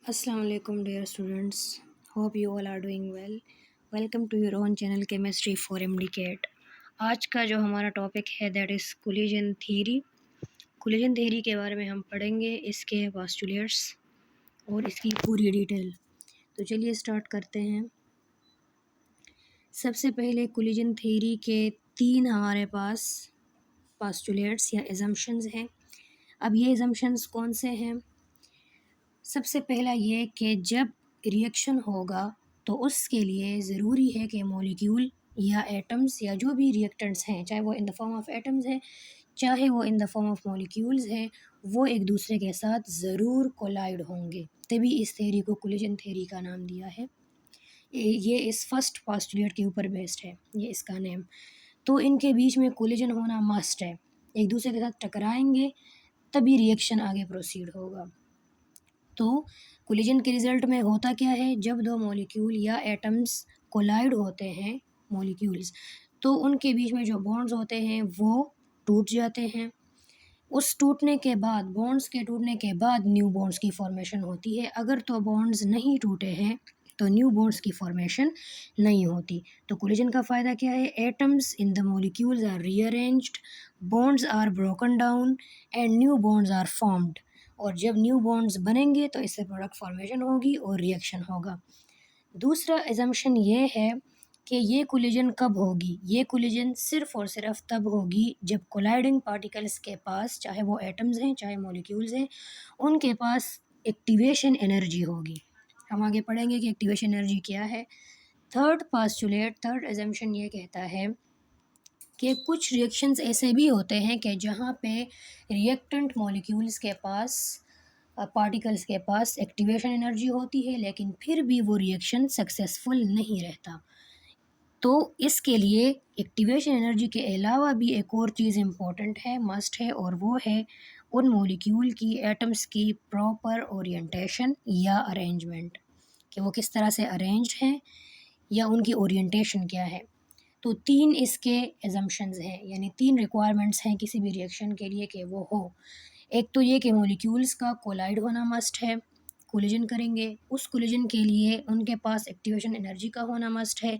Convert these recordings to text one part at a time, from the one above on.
Assalamu alaikum dear students. Hope you all are doing well. Welcome to your own channel Chemistry for MDCAT. आज का जो हमारा topic है that is collision theory. Collision theory के बारे में हम पढ़ेंगे, इसके पोस्टुलेट्स और इसकी पूरी डिटेल। तो चलिए स्टार्ट करते हैं। सबसे पहले कोलिजन थ्योरी के 3 हमारे पास पोस्टुलेट्स या एजम्पशंस हैं। अब ये एजम्पशंस कौन से हैं? सबसे पहला ये कि जब रिएक्शन होगा तो उसके लिए ज़रूरी है कि मॉलिक्यूल या एटम्स या जो भी रिएक्टेंट्स हैं, चाहे वो in the form of atoms हैं, चाहे वो in the form of molecules हैं, वो एक दूसरे के साथ ज़रूर कोलाइड होंगे। तभी इस थ्योरी को कोलिजन थ्योरी का नाम दिया है। ये इस फर्स्ट पोस्टुलेट के ऊपर बेस्ड है, ये इसका नेम। तो इनके बीच में कोलिजन होना मस्ट है। एक दूसरे के साथ टकराएंगे तभी रिएक्शन आगे प्रोसीड होगा। तो कोलिजन के रिज़ल्ट में होता क्या है? जब दो मॉलिक्यूल या एटम्स कोलाइड होते हैं, मॉलिक्यूल्स, तो उनके बीच में जो बॉन्ड्स होते हैं वो टूट जाते हैं। उस टूटने के बाद, बॉन्ड्स के टूटने के बाद न्यू बॉन्ड्स की फॉर्मेशन होती है। अगर तो बॉन्ड्स नहीं टूटे हैं तो न्यू बॉन्ड्स की फॉर्मेशन नहीं होती। तो कोलिजन का फ़ायदा क्या है? Atoms in the molecules are rearranged, bonds are broken down and new bonds are formed. और जब न्यू बॉन्ड्स बनेंगे तो इससे प्रोडक्ट फॉर्मेशन होगी और रिएक्शन होगा। दूसरा एजम्पशन ये है कि ये कोलिजन कब होगी? ये कोलिजन सिर्फ़ और सिर्फ तब होगी जब कोलाइडिंग पार्टिकल्स के पास, चाहे वो एटम्स हैं चाहे मॉलिक्यूल्स हैं, उनके पास एक्टिवेशन एनर्जी होगी। हम आगे पढ़ेंगे कि एक्टिवेशन एनर्जी क्या है। थर्ड पोस्टुलेट, थर्ड एजम्पशन ये कहता है कि कुछ रिएक्शंस ऐसे भी होते हैं कि जहाँ पे रिएक्टेंट मॉलिक्यूल्स के पास, पार्टिकल्स के पास एक्टिवेशन एनर्जी होती है, लेकिन फिर भी वो रिएक्शन सक्सेसफुल नहीं रहता। तो इसके लिए एक्टिवेशन एनर्जी के अलावा भी एक और चीज़ इम्पॉर्टेंट है, मस्ट है, और वो है उन मॉलिक्यूल की, एटम्स की प्रॉपर ओरिएंटेशन या अरेंजमेंट, कि वो किस तरह से अरेंज्ड हैं या उनकी ओरिएंटेशन क्या है। तो 3 इसके एजम्पशंस हैं, यानी 3 रिक्वायरमेंट्स हैं किसी भी रिएक्शन के लिए कि वो हो। एक तो ये कि मॉलिक्यूल्स का कोलाइड होना मस्ट है, कोलिजन करेंगे। उस कोलिजन के लिए उनके पास एक्टिवेशन एनर्जी का होना मस्ट है।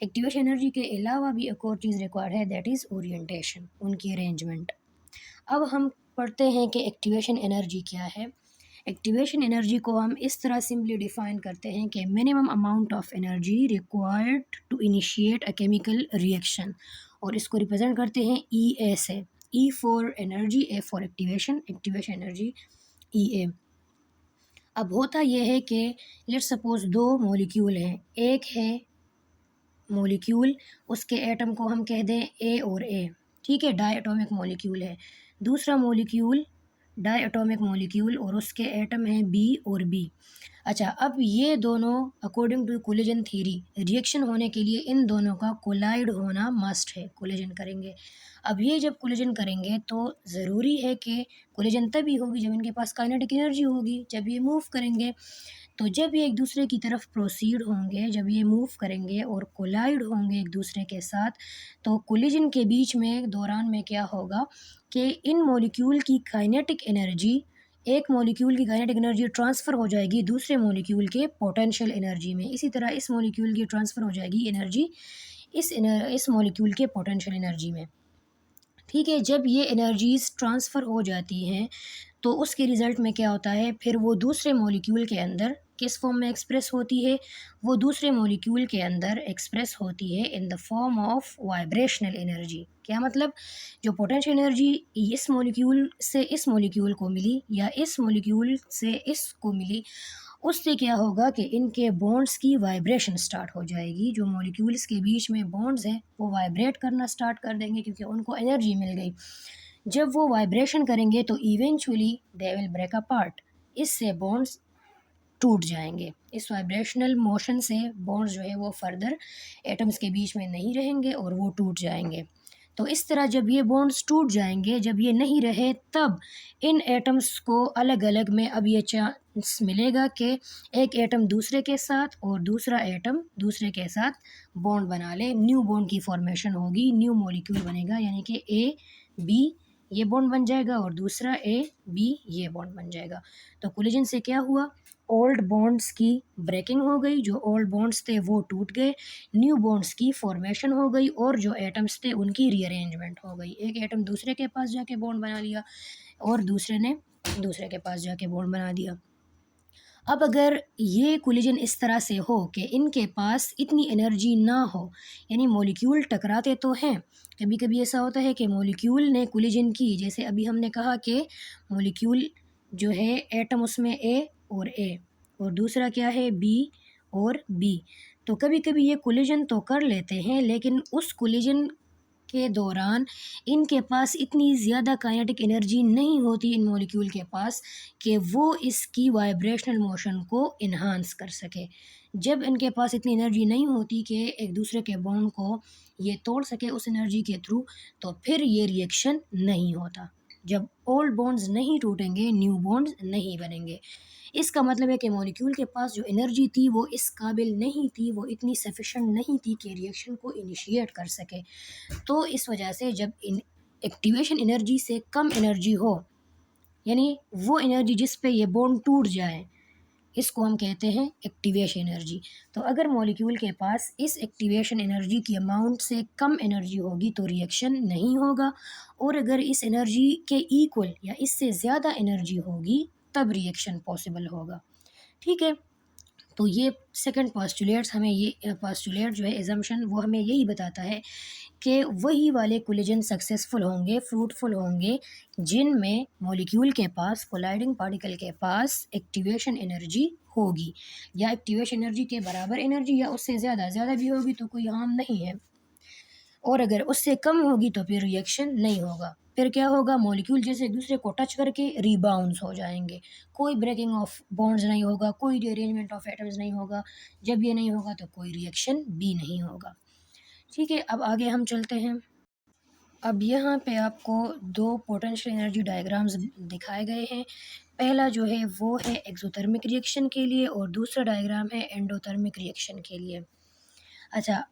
एक्टिवेशन एनर्जी के अलावा भी एक और चीज़ रिक्वायर्ड है, दैट इज़ ओरिएंटेशन, उनकी अरेंजमेंट। अब हम पढ़ते हैं कि एक्टिवेशन एनर्जी क्या है। एक्टिवेशन एनर्जी को हम इस तरह सिंपली डिफाइन करते हैं कि minimum amount of energy required to initiate a chemical reaction, और इसको रिप्रेजेंट करते हैं ई ए से। E for energy, A for activation, activation energy E A. अब होता यह है कि लेट्स सपोज 2 मॉलिक्यूल हैं। एक है मॉलिक्यूल, उसके एटम को हम कह दें ए और ए, ठीक है, डाई एटॉमिक मॉलिक्यूल है। दूसरा मॉलिक्यूल डाई एटॉमिक मॉलिक्यूल और उसके एटम हैं बी और बी। अच्छा, अब ये दोनों according to collision theory reaction होने के लिए इन दोनों का कोलाइड होना मस्ट है, कोलिजन करेंगे। अब ये जब कोलिजन करेंगे तो ज़रूरी है कि कोलिजन तभी होगी जब इनके पास काइनेटिक एनर्जी होगी, जब ये मूव करेंगे। तो जब ये एक दूसरे की तरफ प्रोसीड होंगे, जब ये मूव करेंगे और कोलाइड होंगे एक दूसरे के साथ, तो कोलिजन के बीच में दौरान में क्या होगा कि इन मॉलिक्यूल की काइनेटिक एनर्जी, एक मॉलिक्यूल की काइनेटिक एनर्जी ट्रांसफ़र हो जाएगी दूसरे मॉलिक्यूल के पोटेंशियल एनर्जी में। इसी तरह इस मॉलिक्यूल की ट्रांसफ़र हो जाएगी एनर्जी इस मॉलिक्यूल के पोटेंशियल एनर्जी में, ठीक है। जब ये एनर्जीज़ ट्रांसफ़र हो जाती हैं तो उसके रिज़ल्ट में क्या होता है, फिर वो दूसरे मॉलिक्यूल के अंदर किस फॉर्म में एक्सप्रेस होती है? वो दूसरे मॉलिक्यूल के अंदर एक्सप्रेस होती है in the form of vibrational energy. क्या मतलब? जो पोटेंशियल एनर्जी इस मॉलिक्यूल से इस मॉलिक्यूल को मिली या इस मॉलिक्यूल से इसको मिली, उससे क्या होगा कि इनके बॉन्ड्स की वाइब्रेशन स्टार्ट हो जाएगी। जो मॉलिक्यूल्स के बीच में बॉन्ड्स हैं वो वाइब्रेट करना स्टार्ट कर देंगे क्योंकि उनको एनर्जी मिल गई। जब वो वाइब्रेशन करेंगे तो eventually they will break apart, इससे बॉन्ड्स टूट जाएंगे। इस वाइब्रेशनल मोशन से बॉन्ड्स जो है वो फर्दर एटम्स के बीच में नहीं रहेंगे और वो टूट जाएंगे। तो इस तरह जब ये बॉन्ड्स टूट जाएंगे, जब ये नहीं रहे, तब इन एटम्स को अलग अलग में अब ये चांस मिलेगा कि एक एटम दूसरे के साथ और दूसरा एटम दूसरे के साथ बॉन्ड बना ले। न्यू बॉन्ड की फॉर्मेशन होगी, न्यू मॉलिक्यूल बनेगा, यानी कि ए बी ये बॉन्ड बन जाएगा और दूसरा ए बी ये बॉन्ड बन जाएगा। तो कोलिजन से क्या हुआ ओल्ड बॉन्ड्स की ब्रेकिंग हो गई, जो ओल्ड बॉन्ड्स थे वो टूट गए, न्यू बॉन्ड्स की फॉर्मेशन हो गई और जो एटम्स थे उनकी रीअरेंजमेंट हो गई। एक एटम दूसरे के पास जाके बॉन्ड बना लिया और दूसरे ने दूसरे के पास जाके बॉन्ड बना दिया। अब अगर ये कोलिजन इस तरह से हो कि इनके पास इतनी एनर्जी ना हो, यानी मॉलिक्यूल टकराते तो हैं, कभी कभी ऐसा होता है कि मॉलिक्यूल ने कोलिजन की, जैसे अभी हमने कहा कि मॉलिक्यूल जो है एटम उसमें ए और दूसरा क्या है बी और बी, तो कभी कभी ये कोलिजन तो कर लेते हैं लेकिन उस कोलिजन के दौरान इनके पास इतनी ज़्यादा काइनेटिक एनर्जी नहीं होती इन मॉलिक्यूल के पास कि वो इसकी वाइब्रेशनल मोशन को इन्हांस कर सके। जब इनके पास इतनी एनर्जी नहीं होती कि एक दूसरे के बॉन्ड को ये तोड़ सके उस एनर्जी के थ्रू, तो फिर ये रिएक्शन नहीं होता। जब ओल्ड बॉन्ड्स नहीं टूटेंगे, न्यू बॉन्ड्स नहीं बनेंगे। इसका मतलब है कि मॉलिक्यूल के पास जो एनर्जी थी वो इस काबिल नहीं थी, वो इतनी सफिशेंट नहीं थी कि रिएक्शन को इनिशिएट कर सके। तो इस वजह से जब इन एक्टिवेशन एनर्जी से कम एनर्जी हो, यानी वो एनर्जी जिस पे ये बॉन्ड टूट जाए, इसको हम कहते हैं एक्टिवेशन एनर्जी। तो अगर मॉलिक्यूल के पास इस एक्टिवेशन एनर्जी की अमाउंट से कम एनर्जी होगी तो रिएक्शन नहीं होगा, और अगर इस एनर्जी के इक्वल या इससे ज़्यादा एनर्जी होगी तब रिएक्शन पॉसिबल होगा। ठीक है, तो ये सेकंड पोस्टुलेट्स हमें ये पोस्टुलेट जो है एजम्पशन वो हमें यही बताता है कि वही वाले कोलिजन सक्सेसफुल होंगे, फ्रूटफुल होंगे, जिनमें मॉलिक्यूल के पास, कोलाइडिंग पार्टिकल के पास एक्टिवेशन एनर्जी होगी, या एक्टिवेशन एनर्जी के बराबर एनर्जी या उससे ज़्यादा, ज़्यादा भी होगी तो कोई हार्म नहीं है, और अगर उससे कम होगी तो फिर रिएक्शन नहीं होगा। फिर क्या होगा, मॉलिक्यूल जैसे एक दूसरे को टच करके रिबाउंस हो जाएंगे, कोई ब्रेकिंग ऑफ बॉन्ड्स नहीं होगा, कोई रीअरेंजमेंट ऑफ एटम्स नहीं होगा। जब ये नहीं होगा तो कोई रिएक्शन भी नहीं होगा। ठीक है, अब आगे हम चलते हैं। अब यहाँ पे आपको दो पोटेंशियल एनर्जी डायग्राम्स दिखाए गए हैं। पहला जो है वो है एक्सोथर्मिक रिएक्शन के लिए और दूसरा डायग्राम है एंडोथर्मिक रिएक्शन के लिए। अच्छा,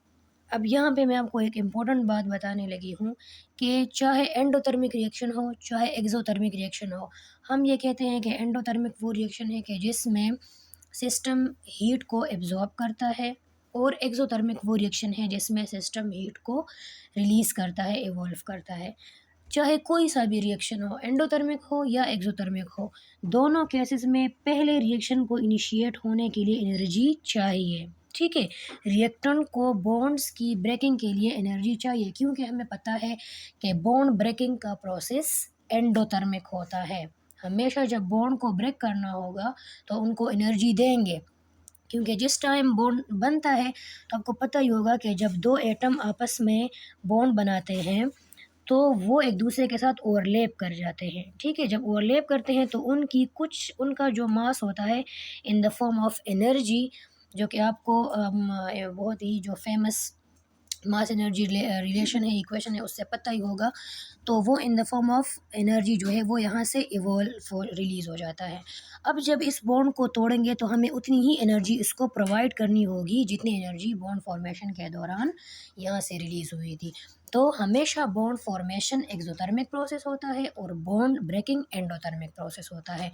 अब यहाँ पे मैं आपको एक इम्पॉर्टेंट बात बताने लगी हूँ कि चाहे एंडोथर्मिक रिएक्शन हो चाहे एक्सोथर्मिक रिएक्शन हो, हम ये कहते हैं कि एंडोथर्मिक वो रिएक्शन है कि जिसमें सिस्टम हीट को एब्जॉर्ब करता है, और एक्सोथर्मिक वो रिएक्शन है जिसमें सिस्टम हीट को रिलीज़ करता है, इवॉल्व करता है। चाहे कोई सा भी रिएक्शन हो, एंडोथर्मिक हो या एक्सोथर्मिक हो, दोनों केसेस में पहले रिएक्शन को इनिशिएट होने के लिए एनर्जी चाहिए। ठीक है, रिएक्टेंट को बॉन्ड्स की ब्रेकिंग के लिए एनर्जी चाहिए, क्योंकि हमें पता है कि बॉन्ड ब्रेकिंग का प्रोसेस एंडोथर्मिक होता है। हमेशा जब बॉन्ड को ब्रेक करना होगा तो उनको एनर्जी देंगे, क्योंकि जिस टाइम बॉन्ड बनता है तो आपको पता ही होगा कि जब दो एटम आपस में बॉन्ड बनाते हैं तो वो एक दूसरे के साथ ओवरलैप कर जाते हैं। ठीक है, जब ओवरलैप करते हैं तो उनकी कुछ उनका जो मास होता है in the form of energy, जो कि आपको बहुत ही जो फेमस मास एनर्जी रिलेशन है, इक्वेशन है, उससे पता ही होगा। तो वो in the form of energy जो है वो यहाँ से इवॉल्व रिलीज़ हो जाता है। अब जब इस बॉन्ड को तोड़ेंगे तो हमें उतनी ही एनर्जी इसको प्रोवाइड करनी होगी जितनी एनर्जी बॉन्ड फॉर्मेशन के दौरान यहाँ से रिलीज़ हुई थी। तो हमेशा बॉन्ड फॉर्मेशन एक्सोथर्मिक प्रोसेस होता है और बॉन्ड ब्रेकिंग एंडोथर्मिक प्रोसेस होता है।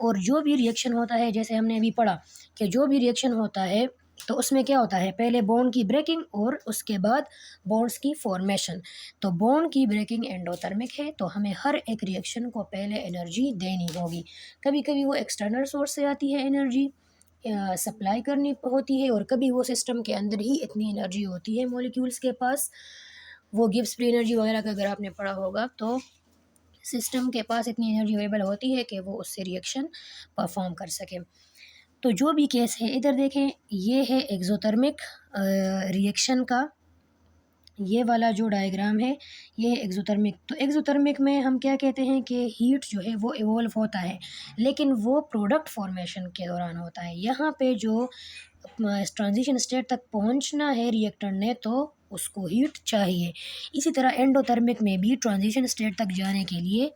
और जो भी रिएक्शन होता है, जैसे हमने अभी पढ़ा कि जो भी रिएक्शन होता है तो उसमें क्या होता है, पहले बॉन्ड की ब्रेकिंग और उसके बाद बॉन्ड्स की फॉर्मेशन। तो बॉन्ड की ब्रेकिंग एंडोथर्मिक है, तो हमें हर एक रिएक्शन को पहले एनर्जी देनी होगी। कभी कभी वो एक्सटर्नल सोर्स से आती है एनर्जी, सप्लाई करनी होती है, और कभी वो सिस्टम के अंदर ही इतनी एनर्जी होती है मॉलिक्यूल्स के पास, वो गिब्स फ्री एनर्जी वगैरह का अगर आपने पढ़ा होगा, तो सिस्टम के पास इतनी एनर्जी अवेलेबल होती है कि वो उससे रिएक्शन परफॉर्म कर सके। तो जो भी केस है, इधर देखें, ये है एक्सोथर्मिक रिएक्शन का ये वाला जो डायग्राम है, ये है एक्सोथर्मिक। तो एक्सोथर्मिक में हम क्या कहते हैं कि हीट जो है वो इवॉल्व होता है, लेकिन वो प्रोडक्ट फॉर्मेशन के दौरान होता है। यहाँ पे जो ट्रांजिशन स्टेट तक पहुँचना है रिएक्टर ने, तो उसको हीट चाहिए। इसी तरह एंडोथर्मिक में भी ट्रांजिशन स्टेट तक जाने के लिए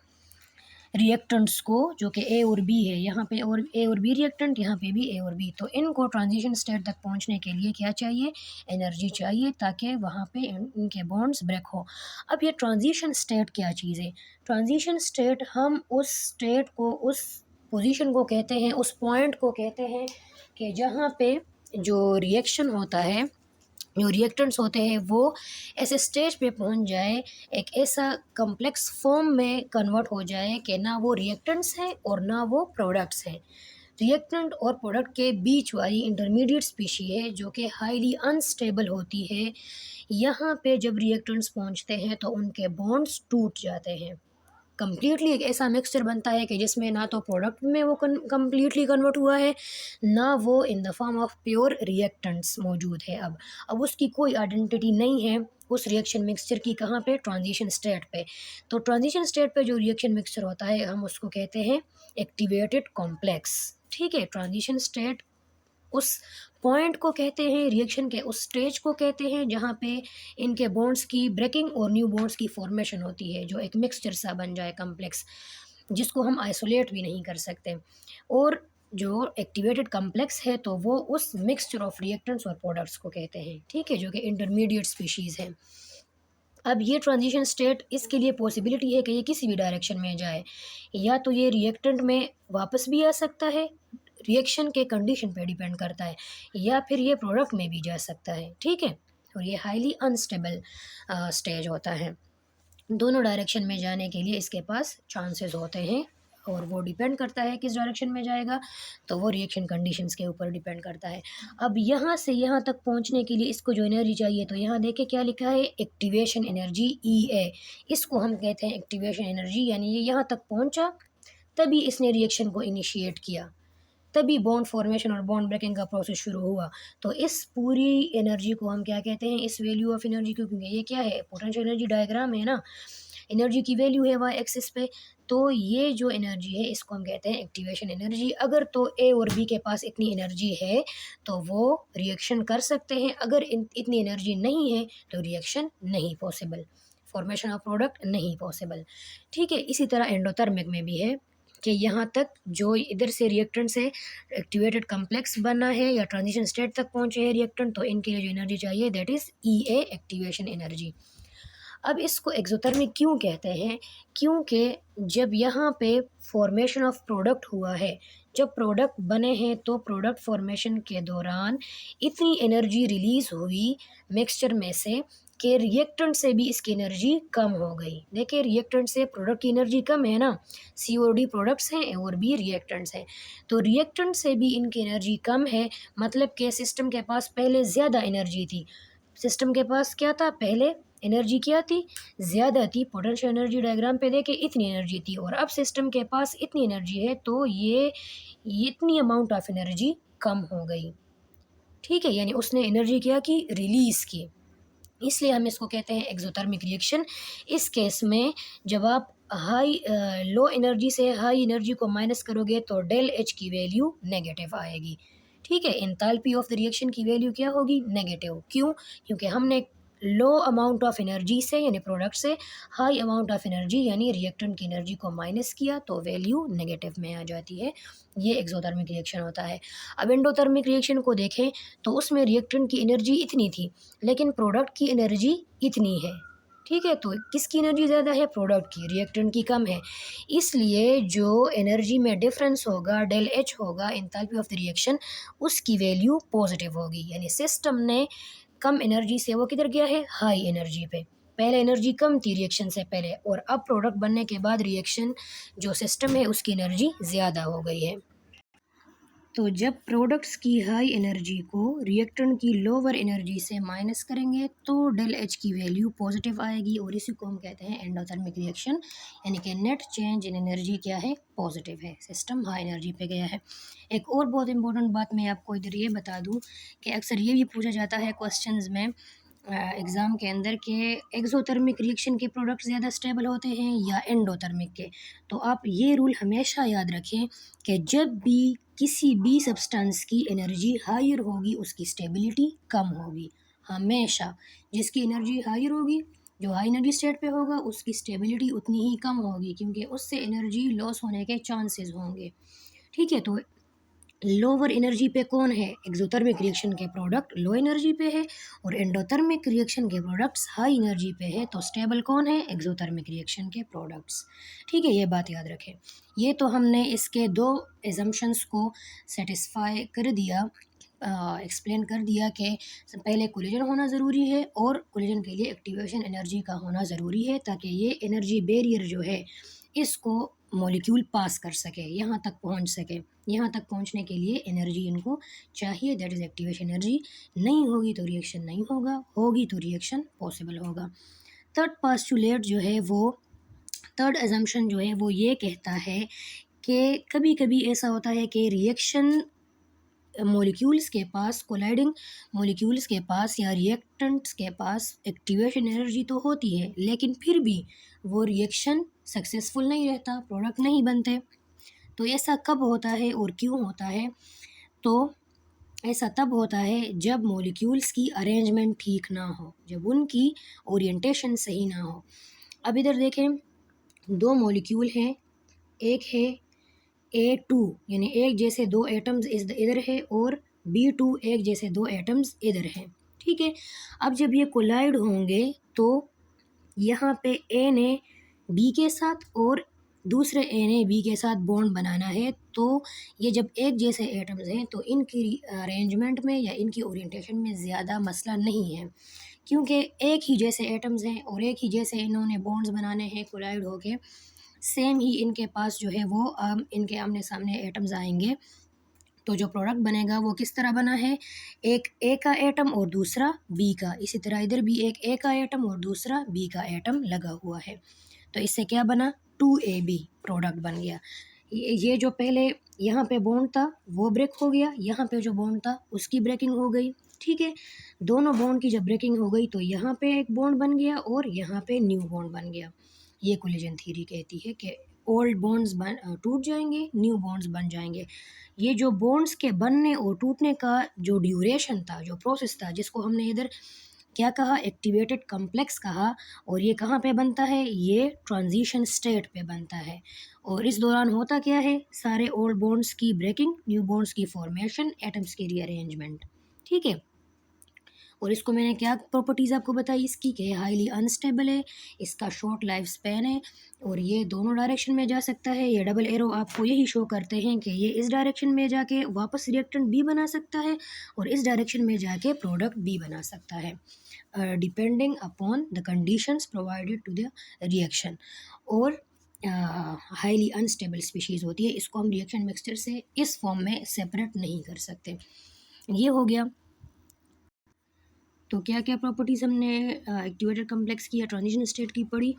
रिएक्टेंट्स को, जो कि ए और बी है, यहाँ पे और ए और बी रिएक्टेंट, यहाँ पे भी ए और बी, तो इनको ट्रांजिशन स्टेट तक पहुँचने के लिए क्या चाहिए, एनर्जी चाहिए, ताकि वहाँ पे इनके बॉन्ड्स ब्रेक हो। अब ये ट्रांजिशन स्टेट क्या चीज़ है, ट्रांजिशन स्टेट हम उस स्टेट को, उस पोजीशन को कहते हैं, उस पॉइंट को कहते हैं कि जहाँ पे जो रिएक्शन होता है, जो रिएक्टेंट्स होते हैं वो ऐसे स्टेज पे पहुंच जाए, एक ऐसा कम्प्लेक्स फॉर्म में कन्वर्ट हो जाए कि ना वो रिएक्टेंट्स हैं और ना वो प्रोडक्ट्स हैं। रिएक्टेंट और प्रोडक्ट के बीच वाली इंटरमीडिएट स्पीशी है जो कि हाईली अनस्टेबल होती है। यहाँ पे जब रिएक्टेंट्स पहुँचते हैं तो उनके बॉन्ड्स टूट जाते हैं। कंप्लीटली एक ऐसा मिक्सचर बनता है कि जिसमें ना तो प्रोडक्ट में वो कंप्लीटली कन्वर्ट हुआ है, ना वो in the form of pure reactants मौजूद है। अब उसकी कोई आइडेंटिटी नहीं है उस रिएक्शन मिक्सचर की। कहाँ पे? ट्रांजिशन स्टेट पे। तो ट्रांजिशन स्टेट पे जो रिएक्शन मिक्सचर होता है हम उसको कहते हैं एक्टिवेटेड कॉम्प्लेक्स। ठीक है, ट्रांजिशन स्टेट उस पॉइंट को कहते हैं, रिएक्शन के उस स्टेज को कहते हैं जहाँ पे इनके बॉन्ड्स की ब्रेकिंग और न्यू बॉन्ड्स की फॉर्मेशन होती है, जो एक मिक्सचर सा बन जाए कम्प्लेक्स, जिसको हम आइसोलेट भी नहीं कर सकते। और जो एक्टिवेटेड कम्प्लेक्स है तो वो उस मिक्सचर ऑफ रिएक्टेंट्स और प्रोडक्ट्स को कहते हैं। ठीक है, जो कि इंटरमीडिएट स्पीशीज़ हैं। अब ये ट्रांजिशन स्टेट इसके लिए पॉसिबिलिटी है कि ये किसी भी डायरेक्शन में जाए, या तो ये रिएक्टेंट में वापस भी आ सकता है, रिएक्शन के कंडीशन पे डिपेंड करता है, या फिर ये प्रोडक्ट में भी जा सकता है। ठीक है, और ये हाईली अनस्टेबल स्टेज होता है। दोनों डायरेक्शन में जाने के लिए इसके पास चांसेस होते हैं, और वो डिपेंड करता है किस डायरेक्शन में जाएगा, तो वो रिएक्शन कंडीशंस के ऊपर डिपेंड करता है। अब यहाँ से यहाँ तक पहुँचने के लिए इसको जो एनर्जी चाहिए, तो यहाँ देखें क्या लिखा है, एक्टिवेशन एनर्जी EA। इसको हम कहते हैं एक्टिवेशन एनर्जी, यानी ये यहाँ तक पहुँचा तभी इसने रिएक्शन को इनिशिएट किया, तभी बॉन्ड फॉर्मेशन और बॉन्ड ब्रेकिंग का प्रोसेस शुरू हुआ। तो इस पूरी एनर्जी को हम क्या कहते हैं, इस वैल्यू ऑफ एनर्जी को, क्योंकि ये क्या है, पोटेंशियल एनर्जी डायग्राम है ना, एनर्जी की वैल्यू है वाई एक्सिस पे, तो ये जो एनर्जी है इसको हम कहते हैं एक्टिवेशन एनर्जी। अगर तो ए और बी के पास इतनी एनर्जी है तो वो रिएक्शन कर सकते हैं, अगर इतनी एनर्जी नहीं है तो रिएक्शन नहीं पॉसिबल, फॉर्मेशन ऑफ प्रोडक्ट नहीं पॉसिबल। ठीक है, इसी तरह एंडोथर्मिक में भी है कि यहाँ तक जो इधर से रिएक्टेंट से एक्टिवेटेड कम्प्लेक्स बना है या ट्रांजिशन स्टेट तक पहुँचे हैं रिएक्टेंट, तो इनके लिए जो एनर्जी चाहिए that is EA, activation energy. अब इसको एक्सोथर्मिक क्यों कहते हैं? क्योंकि जब यहाँ पे फॉर्मेशन ऑफ प्रोडक्ट हुआ है, जब प्रोडक्ट बने हैं, तो प्रोडक्ट फॉर्मेशन के दौरान इतनी एनर्जी रिलीज़ हुई मिक्सचर में से कि रिएक्टेंट से भी इसकी एनर्जी कम हो गई। देखिए, रिएक्टेंट से प्रोडक्ट की एनर्जी कम है ना, COD प्रोडक्ट्स हैं और B रिएक्टेंट्स हैं, तो रिएक्टेंट से भी इनकी एनर्जी कम है, मतलब कि सिस्टम के पास पहले ज़्यादा एनर्जी थी। सिस्टम के पास क्या था पहले, एनर्जी क्या थी, ज़्यादा थी। पोटेंशियल एनर्जी डायग्राम पे देखें, इतनी एनर्जी थी, और अब सिस्टम के पास इतनी एनर्जी है, तो ये इतनी अमाउंट ऑफ एनर्जी कम हो गई। ठीक है, यानी उसने एनर्जी क्या की, रिलीज़ की, इसलिए हम इसको कहते हैं एक्सोथर्मिक रिएक्शन। इस केस में जब आप लो एनर्जी से हाई एनर्जी को माइनस करोगे तो डेल H की वैल्यू नेगेटिव आएगी। ठीक है, एंथैल्पी ऑफ द रिएक्शन की वैल्यू क्या होगी, नेगेटिव। क्यों? क्योंकि हमने लो अमाउंट ऑफ एनर्जी से यानी प्रोडक्ट से हाई अमाउंट ऑफ एनर्जी यानी रिएक्टेंट की एनर्जी को माइनस किया, तो वैल्यू नेगेटिव में आ जाती है। ये एक्सोथर्मिक रिएक्शन होता है। अब एंडोथर्मिक रिएक्शन को देखें तो उसमें रिएक्टेंट की एनर्जी इतनी थी लेकिन प्रोडक्ट की एनर्जी इतनी है। ठीक है, तो किसकी एनर्जी ज़्यादा है, प्रोडक्ट की, रिएक्टेंट की कम है। इसलिए जो एनर्जी में डिफरेंस होगा, डेल H होगा, एंथैल्पी ऑफ द रिएक्शन, उसकी वैल्यू पॉजिटिव होगी। यानी सिस्टम ने कम एनर्जी से वो किधर गया है, हाई एनर्जी पे। पहले एनर्जी कम थी रिएक्शन से पहले, और अब प्रोडक्ट बनने के बाद रिएक्शन जो सिस्टम है उसकी एनर्जी ज़्यादा हो गई है। तो जब प्रोडक्ट्स की हाई एनर्जी को रिएक्टेंट की लोअर एनर्जी से माइनस करेंगे तो डेल H की वैल्यू पॉजिटिव आएगी, और इसी को हम कहते हैं एंडोथर्मिक रिएक्शन, यानी कि नेट चेंज इन एनर्जी क्या है, पॉजिटिव है, सिस्टम हाई एनर्जी पे गया है। एक और बहुत इंपॉर्टेंट बात मैं आपको इधर ये बता दूं कि अक्सर ये भी पूछा जाता है क्वेश्चंस में एग्ज़ाम के अंदर के एक्सोथर्मिक रिएक्शन के प्रोडक्ट ज़्यादा स्टेबल होते हैं या एंडोथर्मिक के। तो आप ये रूल हमेशा याद रखें कि जब भी किसी भी सब्सटेंस की एनर्जी हायर होगी उसकी स्टेबिलिटी कम होगी। हमेशा जिसकी एनर्जी हायर होगी, जो हाई एनर्जी स्टेट पे होगा, उसकी स्टेबिलिटी उतनी ही कम होगी, क्योंकि उससे एनर्जी लॉस होने के चांसेस होंगे। ठीक है, तो लोअर एनर्जी पे कौन है, एक्सोथर्मिक रिएक्शन के प्रोडक्ट लो एनर्जी पे है और एंडोथर्मिक रिएक्शन के प्रोडक्ट्स हाई एनर्जी पे है, तो स्टेबल कौन है, एक्सोथर्मिक रिएक्शन के प्रोडक्ट्स। ठीक है, ये बात याद रखें। ये तो हमने इसके दो एजम्पशंस को सेटिस्फाई कर दिया, एक्सप्लेन कर दिया कि पहले कोलिजन होना ज़रूरी है और कोलिजन के लिए एक्टिवेशन एनर्जी का होना ज़रूरी है, ताकि ये एनर्जी बैरियर जो है इसको मॉलिक्यूल पास कर सके, यहाँ तक पहुँच सके। यहाँ तक पहुँचने के लिए एनर्जी इनको चाहिए, दैट इज़ एक्टिवेशन एनर्जी। नहीं होगी तो रिएक्शन नहीं होगा, होगी तो रिएक्शन पॉसिबल होगा। थर्ड पास्टुलेट जो है वो, थर्ड एजम्पशन जो है वो ये कहता है कि कभी कभी ऐसा होता है कि रिएक्शन मॉलिक्यूल्स के पास, कोलाइडिंग मॉलिक्यूल्स के पास या रिएक्टेंट्स के पास एक्टिवेशन एनर्जी तो होती है, लेकिन फिर भी वो रिएक्शन सक्सेसफुल नहीं रहता, प्रोडक्ट नहीं बनते। तो ऐसा कब होता है और क्यों होता है? तो ऐसा तब होता है जब मॉलिक्यूल्स की अरेंजमेंट ठीक ना हो, जब उनकी ओरिएंटेशन सही ना हो। अब इधर देखें, दो मॉलिक्यूल हैं, एक है A2 यानी एक जैसे दो एटम्स इधर है और B2 एक जैसे दो एटम्स इधर हैं। ठीक है, अब जब ये कोलाइड होंगे तो यहाँ पे A ने B के साथ और दूसरे A ने B के साथ बॉन्ड बनाना है। तो ये जब एक जैसे एटम्स हैं तो इनकी अरेंजमेंट में या इनकी ओरिएंटेशन में ज़्यादा मसला नहीं है, क्योंकि एक ही जैसे एटम्स हैं और एक ही जैसे इन्होंने बॉन्ड्स बनाने हैं कोलाइड होके। सेम ही इनके पास जो है वो इनके आमने सामने एटम्स आएंगे, तो जो प्रोडक्ट बनेगा वो किस तरह बना है, एक ए का एटम और दूसरा बी का। इसी तरह इधर भी एक ए का एटम और दूसरा बी का एटम लगा हुआ है, तो इससे क्या बना, 2AB प्रोडक्ट बन गया। ये जो पहले यहाँ पे बॉन्ड था वो ब्रेक हो गया, यहाँ पे जो बॉन्ड था उसकी ब्रेकिंग हो गई। ठीक है, दोनों बॉन्ड की जब ब्रेकिंग हो गई तो यहाँ पे एक बॉन्ड बन गया और यहाँ पे न्यू बॉन्ड बन गया। ये कोलिजन थ्योरी कहती है कि ओल्ड बॉन्ड्स टूट जाएंगे, न्यू बॉन्ड्स बन जाएंगे। ये जो बॉन्ड्स के बनने और टूटने का जो ड्यूरेशन था, जो प्रोसेस था, जिसको हमने इधर क्या कहा, एक्टिवेटेड कॉम्प्लेक्स कहा, और ये कहाँ पे बनता है, ये ट्रांजिशन स्टेट पे बनता है। और इस दौरान होता क्या है, सारे ओल्ड बॉन्ड्स की ब्रेकिंग, न्यू बॉन्ड्स की फॉर्मेशन, एटम्स की रीअरेंजमेंट। ठीक है, और इसको मैंने क्या प्रॉपर्टीज़ आपको बताई इसकी, कि हाईली अनस्टेबल है, इसका शॉर्ट लाइफ स्पैन है और ये दोनों डायरेक्शन में जा सकता है। ये डबल एरो आपको यही शो करते हैं कि ये इस डायरेक्शन में जाके वापस रिएक्टेंट भी बना सकता है और इस डायरेक्शन में जाके प्रोडक्ट भी बना सकता है, depending upon the conditions provided to the reaction. और हाईली अनस्टेबल स्पीशीज़ होती है, इसको हम रिएक्शन मिक्सचर से इस फॉर्म में सेपरेट नहीं कर सकते। ये हो गया। तो क्या क्या प्रॉपर्टीज़ हमने एक्टिवेटेड कॉम्प्लेक्स की या ट्रांजिशन स्टेट की पढ़ी,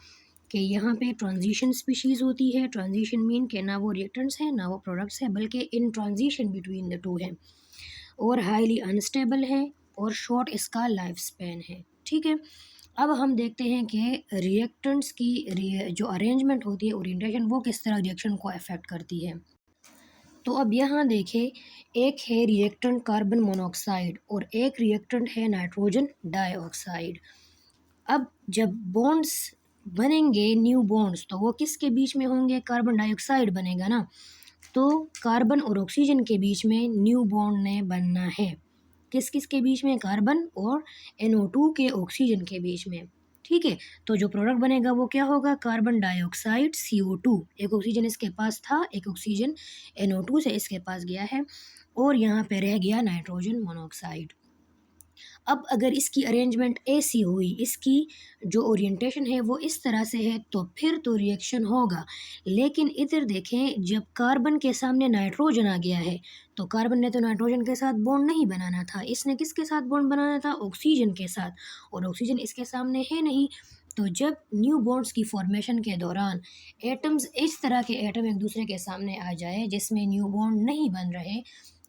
कि यहाँ पे ट्रांजिशन स्पीशीज़ होती है। ट्रांजिशन मीन के ना वो रिएक्टेंट्स हैं ना वो प्रोडक्ट्स हैं, बल्कि इन ट्रांजिशन बिटवीन द टू है, और हाईली अनस्टेबल है और शॉर्ट इसका लाइफ स्पैन है। ठीक है, अब हम देखते हैं कि रिएक्टेंट्स की जो अरेंजमेंट होती है, ओरिएंटेशन, वो किस तरह रिएक्शन को अफेक्ट करती है। तो अब यहाँ देखें, एक है रिएक्टेंट कार्बन मोनोऑक्साइड और एक रिएक्टेंट है नाइट्रोजन डाइऑक्साइड। अब जब बॉन्ड्स बनेंगे, न्यू बॉन्ड्स, तो वो किसके बीच में होंगे, कार्बन डाइऑक्साइड बनेगा ना, तो कार्बन और ऑक्सीजन के बीच में न्यू बॉन्ड ने बनना है। किस किस के बीच में, कार्बन और NO2 के ऑक्सीजन के बीच में। ठीक है, तो जो प्रोडक्ट बनेगा वो क्या होगा, कार्बन डाइऑक्साइड CO2। एक ऑक्सीजन इसके पास था, एक ऑक्सीजन NO2 से इसके पास गया है और यहाँ पे रह गया नाइट्रोजन मोनोऑक्साइड। अब अगर इसकी अरेंजमेंट ऐसी हुई, इसकी जो ओरिएंटेशन है वो इस तरह से है, तो फिर तो रिएक्शन होगा। लेकिन इधर देखें, जब कार्बन के सामने नाइट्रोजन आ गया है, तो कार्बन ने तो नाइट्रोजन के साथ बॉन्ड नहीं बनाना था, इसने किसके साथ बॉन्ड बनाना था, ऑक्सीजन के साथ, और ऑक्सीजन इसके सामने है नहीं। तो जब न्यू बॉन्ड्स की फॉर्मेशन के दौरान एटम्स, इस तरह के एटम एक दूसरे के सामने आ जाए जिसमें न्यू बॉन्ड नहीं बन रहे,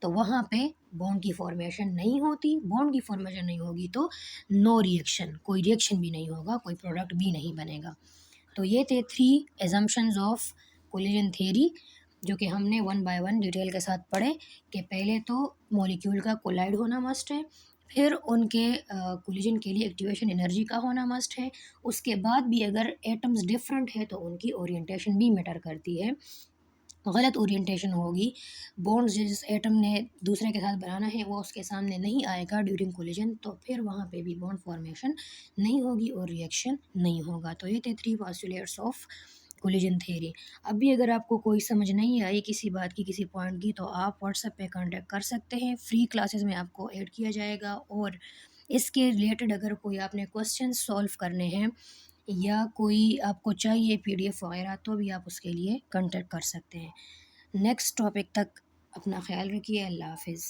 तो वहाँ पे बॉन्ड की फॉर्मेशन नहीं होती। बॉन्ड की फॉर्मेशन नहीं होगी तो नो रिएक्शन, कोई रिएक्शन भी नहीं होगा, कोई प्रोडक्ट भी नहीं बनेगा। तो ये थे 3 एजम्पशंस ऑफ कोलिजन थ्योरी, जो कि हमने वन बाय वन डिटेल के साथ पढ़े, कि पहले तो मॉलिक्यूल का कोलाइड होना मस्ट है, फिर उनके कोलिजन के लिए एक्टिवेशन एनर्जी का होना मस्ट है, उसके बाद भी अगर एटम्स डिफरेंट है तो उनकी ओरिएंटेशन भी मैटर करती है, गलत ओरिएंटेशन होगी, बॉन्ड्स जिस एटम ने दूसरे के साथ बनाना है वो उसके सामने नहीं आएगा ड्यूरिंग कोलिजन, तो फिर वहाँ पे भी बॉन्ड फॉर्मेशन नहीं होगी और रिएक्शन नहीं होगा। तो ये थे 3 पोस्टुलेट्स ऑफ कोलिजन थ्योरी। अब भी अगर आपको कोई समझ नहीं आई किसी बात की, किसी पॉइंट की, तो आप व्हाट्सएप पे कांटेक्ट कर सकते हैं। फ्री क्लासेस में आपको ऐड किया जाएगा, और इसके रिलेटेड अगर कोई आपने क्वेश्चन सॉल्व करने हैं या कोई आपको चाहिए पीडीएफ वगैरह, तो भी आप उसके लिए कांटेक्ट कर सकते हैं। नेक्स्ट टॉपिक तक अपना ख्याल रखिए। अल्लाह हाफ़िज़।